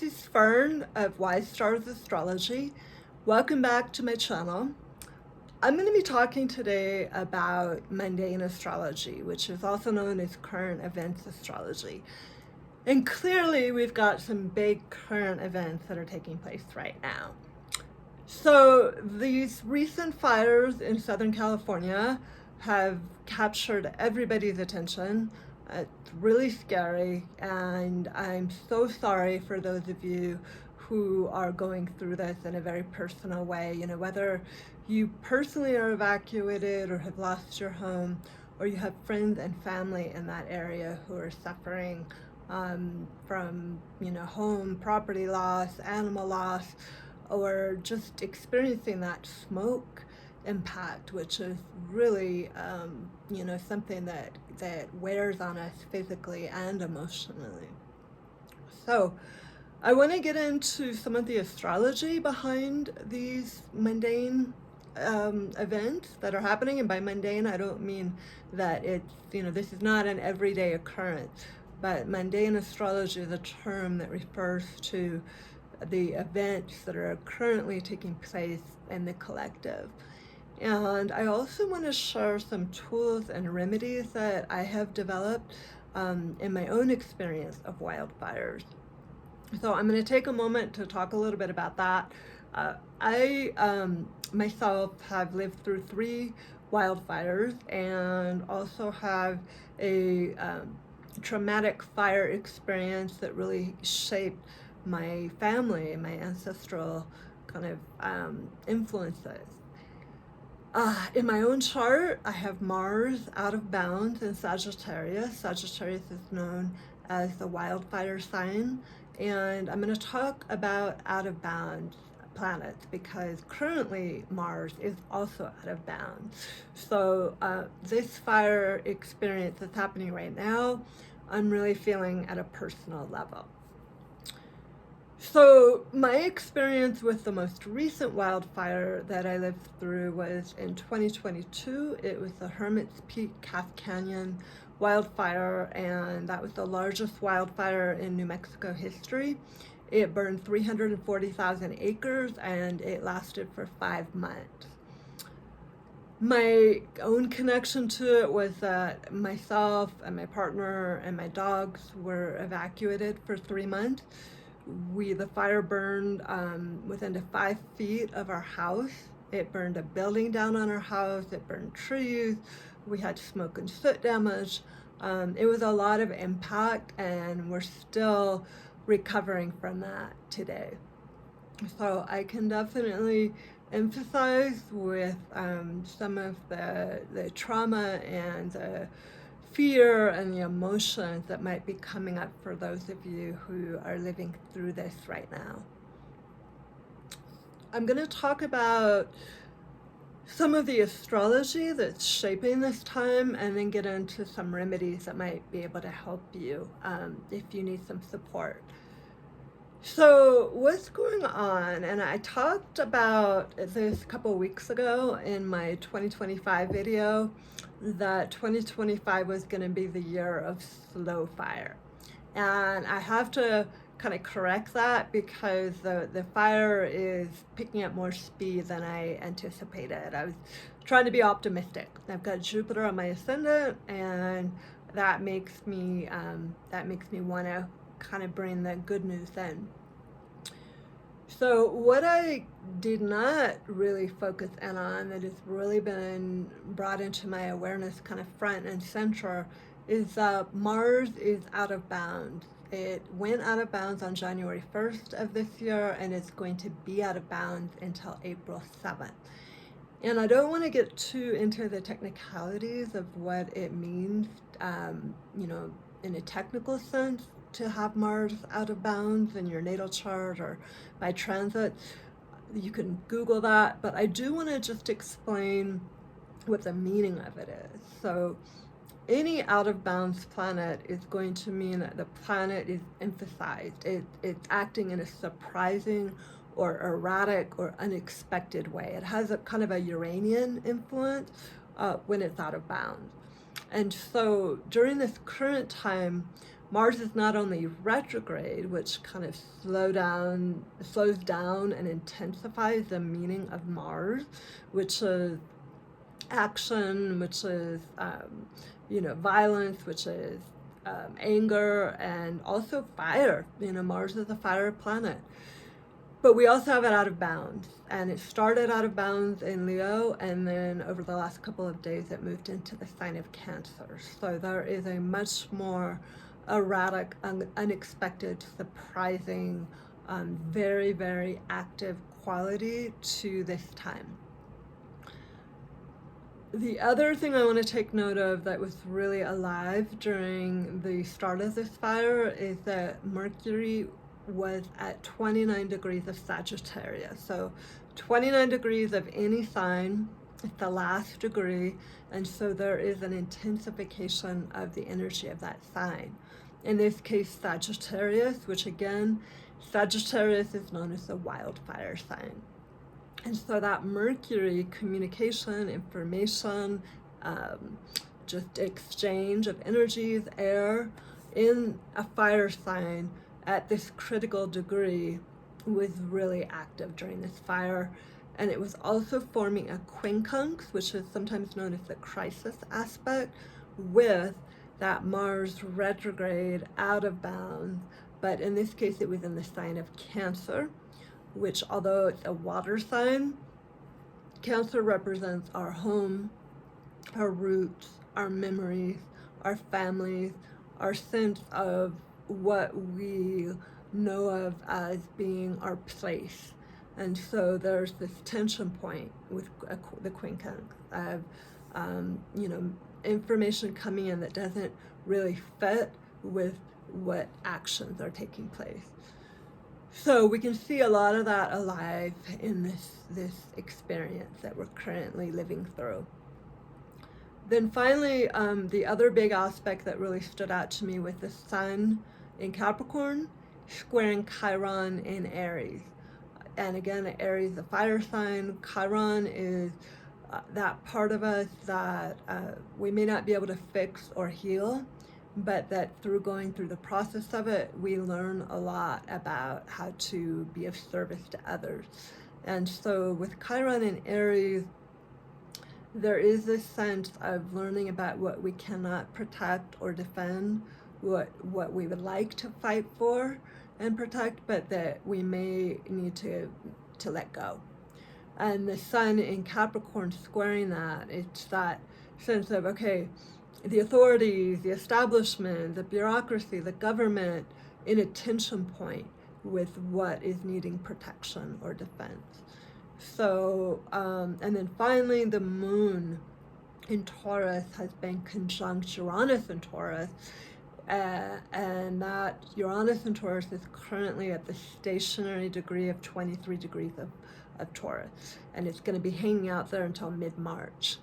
This is Fern of Gladstar's Astrology. Welcome back to my channel. I'm going to be talking today about mundane astrology, which is also known as current events astrology. And clearly we've got some big current events that are taking place right now. So these recent fires in Southern California have captured everybody's attention. It's really scary, and I'm so sorry for those of you who are going through this in a very personal way. You know, whether you personally are evacuated or have lost your home, or you have friends and family in that area who are suffering from, home, property loss, animal loss, or just experiencing that smoke impact, which is really, something that wears on us physically and emotionally. So I want to get into some of the astrology behind these mundane events that are happening. And by mundane, I don't mean that it's, this is not an everyday occurrence, but mundane astrology is a term that refers to the events that are currently taking place in the collective. And I also want to share some tools and remedies that I have developed in my own experience of wildfires. So I'm going to take a moment to talk a little bit about that. I myself have lived through 3 wildfires and also have a traumatic fire experience that really shaped my family and my ancestral kind of influences. In my own chart, I have Mars out of bounds in Sagittarius. Sagittarius is known as the wildfire sign. And I'm going to talk about out of bounds planets because currently Mars is also out of bounds. So this fire experience that's happening right now, I'm really feeling at a personal level. So my experience with the most recent wildfire that I lived through was in 2022. It was the Hermit's Peak Cass Canyon wildfire, and that was the largest wildfire in New Mexico history. It burned 340,000 acres and it lasted for 5 months. My own connection to it was that myself and my partner and my dogs were evacuated for 3 months. The fire burned within 5 feet of our house. It burned a building down on our house. It burned trees. We had smoke and soot damage. It was a lot of impact, and we're still recovering from that today. So I can definitely emphasize with some of the trauma and the fear and the emotions that might be coming up for those of you who are living through this right now. I'm going to talk about some of the astrology that's shaping this time and then get into some remedies that might be able to help you if you need some support. So what's going on, and I talked about this a couple weeks ago in my 2025 video, that 2025 was going to be the year of slow fire. And I have to kind of correct that because the fire is picking up more speed than I anticipated. I was trying to be optimistic. I've got Jupiter on my ascendant, and that makes me want to kind of bring the good news in. So what I did not really focus in on that has really been brought into my awareness kind of front and center is Mars is out of bounds. It went out of bounds on January 1st of this year, and it's going to be out of bounds until April 7th. And I don't want to get too into the technicalities of what it means, in a technical sense, to have Mars out of bounds in your natal chart or by transit. You can Google that, but I do want to just explain what the meaning of it is. So any out of bounds planet is going to mean that the planet is emphasized. It's acting in a surprising or erratic or unexpected way. It has a kind of a Uranian influence when it's out of bounds. And so during this current time, Mars is not only retrograde, which kind of slows down and intensifies the meaning of Mars, which is action, which is, violence, which is anger, and also fire. Mars is a fire planet. But we also have it out of bounds, and it started out of bounds in Leo, and then over the last couple of days it moved into the sign of Cancer. So there is a much more erratic, unexpected, surprising, very, very active quality to this time. The other thing I want to take note of that was really alive during the start of this fire is that Mercury was at 29 degrees of Sagittarius. So 29 degrees of any sign is the last degree, and so there is an intensification of the energy of that sign. In this case, Sagittarius, which again, Sagittarius is known as the wildfire sign. And so that Mercury, communication, information, just exchange of energies, air, in a fire sign at this critical degree was really active during this fire. And it was also forming a quincunx, which is sometimes known as the crisis aspect, with that Mars retrograde out of bounds. But in this case, it was in the sign of Cancer, which, although it's a water sign, Cancer represents our home, our roots, our memories, our families, our sense of what we know of as being our place. And so there's this tension point with the quincunx of, information coming in that doesn't really fit with what actions are taking place. So we can see a lot of that alive in this experience that we're currently living through. Then finally, the other big aspect that really stood out to me with the Sun in Capricorn squaring Chiron in Aries. And again, Aries is a fire sign. Chiron is that part of us that we may not be able to fix or heal, but that through going through the process of it, we learn a lot about how to be of service to others. And so with Chiron and Aries, there is this sense of learning about what we cannot protect or defend, what we would like to fight for and protect, but that we may need to let go. And the Sun in Capricorn squaring that, it's that sense of, okay, the authorities, the establishment, the bureaucracy, the government in a tension point with what is needing protection or defense. So, and then finally the Moon in Taurus has been conjunct Uranus in Taurus, and that Uranus in Taurus is currently at the stationary degree of 23 degrees of Taurus, and it's going to be hanging out there until mid-March.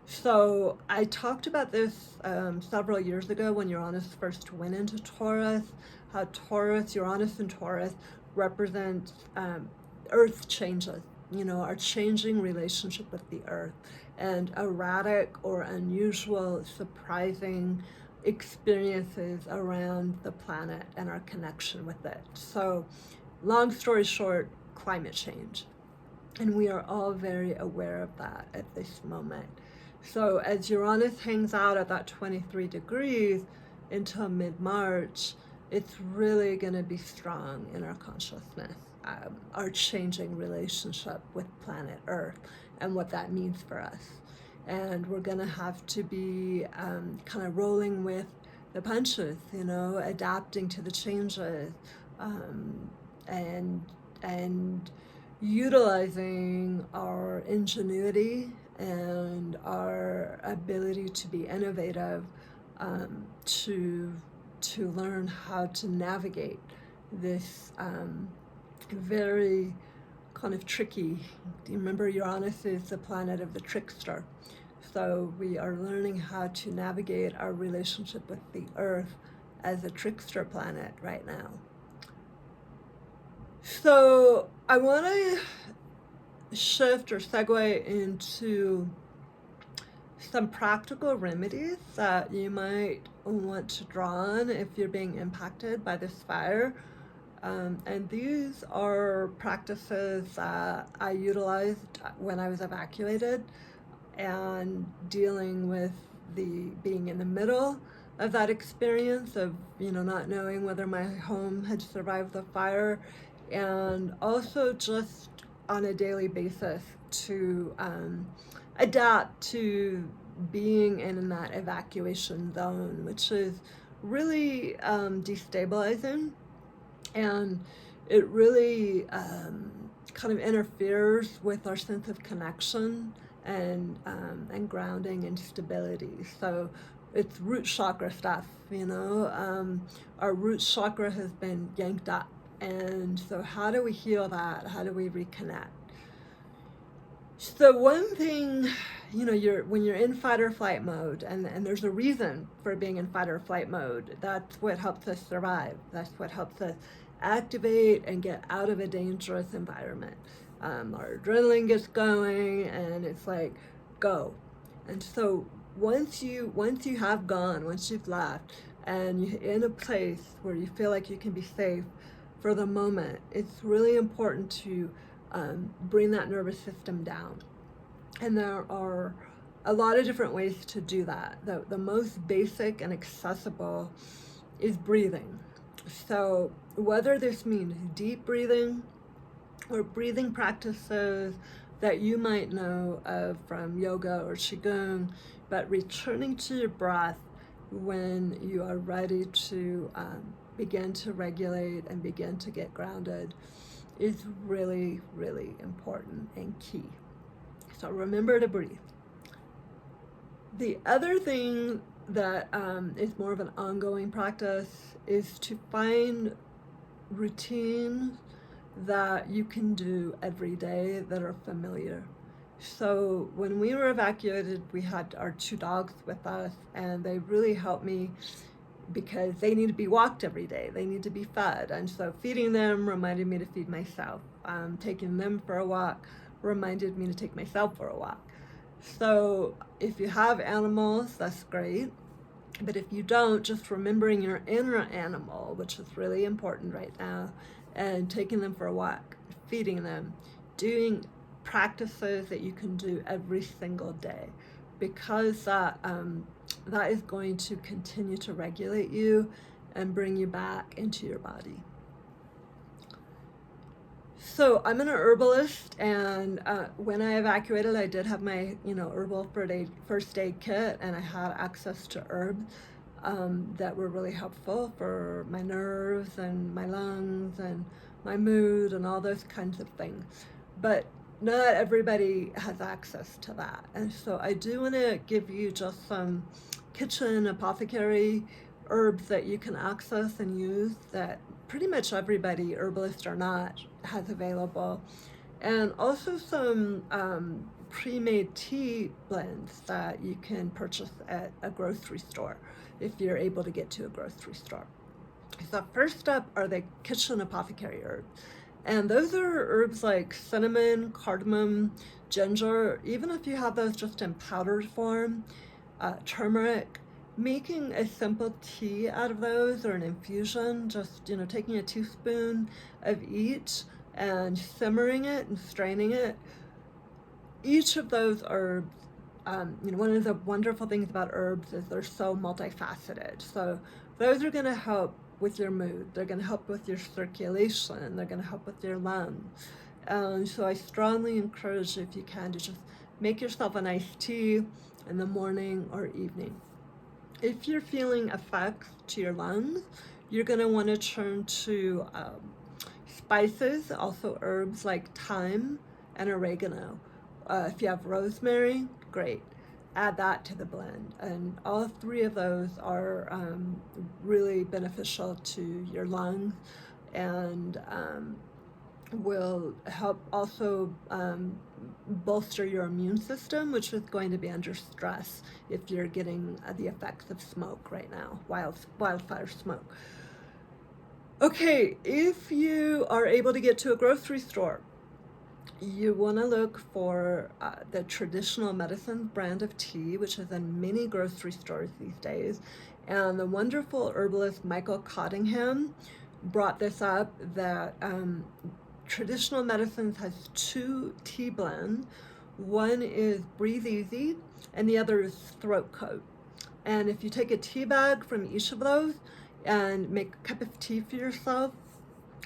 So I talked about this several years ago when Uranus first went into Taurus, how Uranus and Taurus represents earth changes, our changing relationship with the earth, and erratic or unusual, surprising experiences around the planet and our connection with it. So long story short, climate change. And we are all very aware of that at this moment. So as Uranus hangs out at that 23 degrees until mid-March, it's really going to be strong in our consciousness, our changing relationship with planet Earth and what that means for us. And we're going to have to be kind of rolling with the punches, adapting to the changes, and utilizing our ingenuity and our ability to be innovative, to learn how to navigate this very kind of tricky. Do you remember Uranus is the planet of the trickster? So we are learning how to navigate our relationship with the Earth as a trickster planet right now. So I want to shift or segue into some practical remedies that you might want to draw on if you're being impacted by this fire. And these are practices that I utilized when I was evacuated and dealing with the being in the middle of that experience of, not knowing whether my home had survived the fire, and also just on a daily basis to adapt to being in that evacuation zone, which is really destabilizing, and it really kind of interferes with our sense of connection and grounding and stability. So it's root chakra stuff, our root chakra has been yanked up. And so how do we heal that? How do we reconnect? So one thing, when you're in fight or flight mode, and there's a reason for being in fight or flight mode, that's what helps us survive. That's what helps us activate and get out of a dangerous environment. Our adrenaline gets going, and it's like, go. And so once you have gone, once you've left, and you're in a place where you feel like you can be safe for the moment, it's really important to bring that nervous system down. And there are a lot of different ways to do that. The most basic and accessible is breathing. So whether this means deep breathing or breathing practices that you might know of from yoga or qigong, but returning to your breath when you are ready to begin to regulate and begin to get grounded is really, really important and key. So remember to breathe. The other thing that is more of an ongoing practice is to find routines that you can do every day that are familiar. So when we were evacuated, we had our 2 dogs with us, and they really helped me because they need to be walked every day. They need to be fed. And so feeding them reminded me to feed myself. Taking them for a walk reminded me to take myself for a walk. So if you have animals, that's great. But if you don't, just remembering your inner animal, which is really important right now, and taking them for a walk, feeding them, doing practices that you can do every single day, because that is going to continue to regulate you and bring you back into your body. So I'm an herbalist, and when I evacuated, I did have my herbal first aid kit, and I had access to herbs that were really helpful for my nerves and my lungs and my mood and all those kinds of things. But not everybody has access to that, and so I do want to give you just some kitchen apothecary herbs that you can access and use that pretty much everybody, herbalist or not, has available, and also some pre-made tea blends that you can purchase at a grocery store if you're able to get to a grocery store. So first up are the kitchen apothecary herbs. And those are herbs like cinnamon, cardamom, ginger, even if you have those just in powdered form, turmeric. Making a simple tea out of those, or an infusion, just taking a teaspoon of each and simmering it and straining it. Each of those herbs, one of the wonderful things about herbs is they're so multifaceted. So those are going to help with your mood. They're going to help with your circulation. They're going to help with your lungs. So I strongly encourage you, if you can, to just make yourself a nice tea in the morning or evening. If you're feeling effects to your lungs, you're going to want to turn to spices, also herbs like thyme and oregano. If you have rosemary, great. Add that to the blend. And all 3 of those are really beneficial to your lungs, and will help also bolster your immune system, which is going to be under stress if you're getting the effects of smoke right now, wildfire smoke. Okay, if you are able to get to a grocery store, you want to look for the Traditional Medicine brand of tea, which is in many grocery stores these days. And the wonderful herbalist Michael Cottingham brought this up, that Traditional Medicines has 2 tea blends. One is Breathe Easy and the other is Throat Coat. And if you take a tea bag from each of those and make a cup of tea for yourself,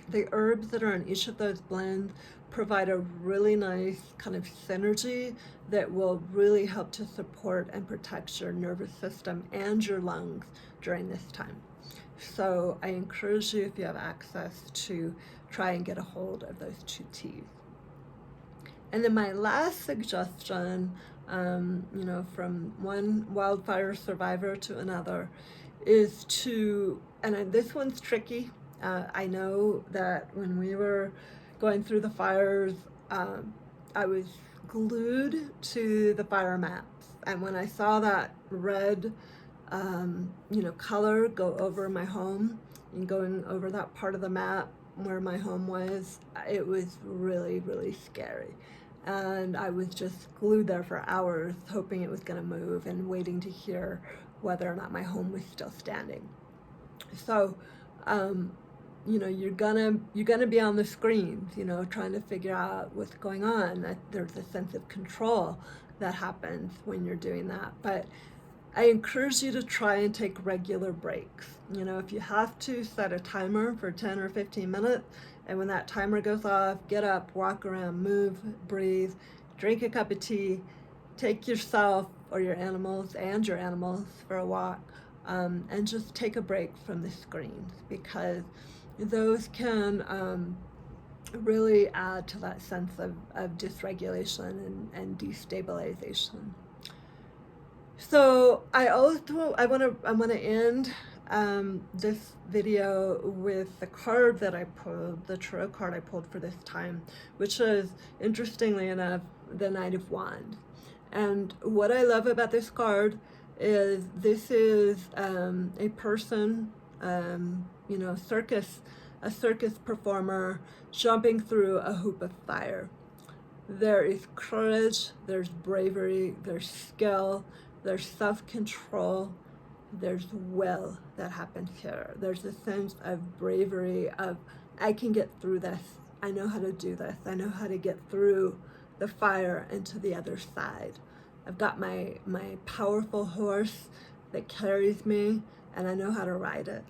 the herbs that are in each of those blends provide a really nice kind of synergy that will really help to support and protect your nervous system and your lungs during this time. So I encourage you, if you have access, to try and get a hold of those 2 teas. And then my last suggestion, from one wildfire survivor to another, is to, and this one's tricky. I know that when we were going through the fires, I was glued to the fire maps. And when I saw that red, color go over my home and going over that part of the map where my home was, it was really, really scary. And I was just glued there for hours, hoping it was going to move and waiting to hear whether or not my home was still standing. So, you're gonna be on the screens, trying to figure out what's going on. There's a sense of control that happens when you're doing that. But I encourage you to try and take regular breaks. If you have to, set a timer for 10 or 15 minutes, and when that timer goes off, get up, walk around, move, breathe, drink a cup of tea, take yourself or your animals for a walk, and just take a break from the screens, because those can really add to that sense of dysregulation and destabilization. So I want to end this video with the card that I pulled, the tarot card I pulled for this time, which is, interestingly enough, the Knight of Wands. And what I love about this card is this is a person, a circus performer jumping through a hoop of fire. There is courage, there's bravery, there's skill, there's self-control, there's will that happens here. There's a sense of bravery of, I can get through this, I know how to do this, I know how to get through the fire and to the other side. I've got my powerful horse that carries me, and I know how to ride it.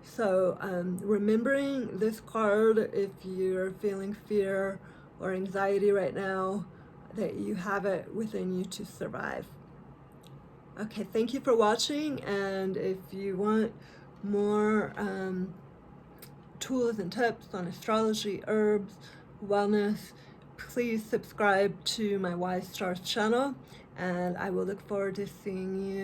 So remembering this card, if you're feeling fear or anxiety right now, that you have it within you to survive. Okay, thank you for watching, and if you want more tools and tips on astrology, herbs, wellness, please subscribe to my Wise Stars channel, and I will look forward to seeing you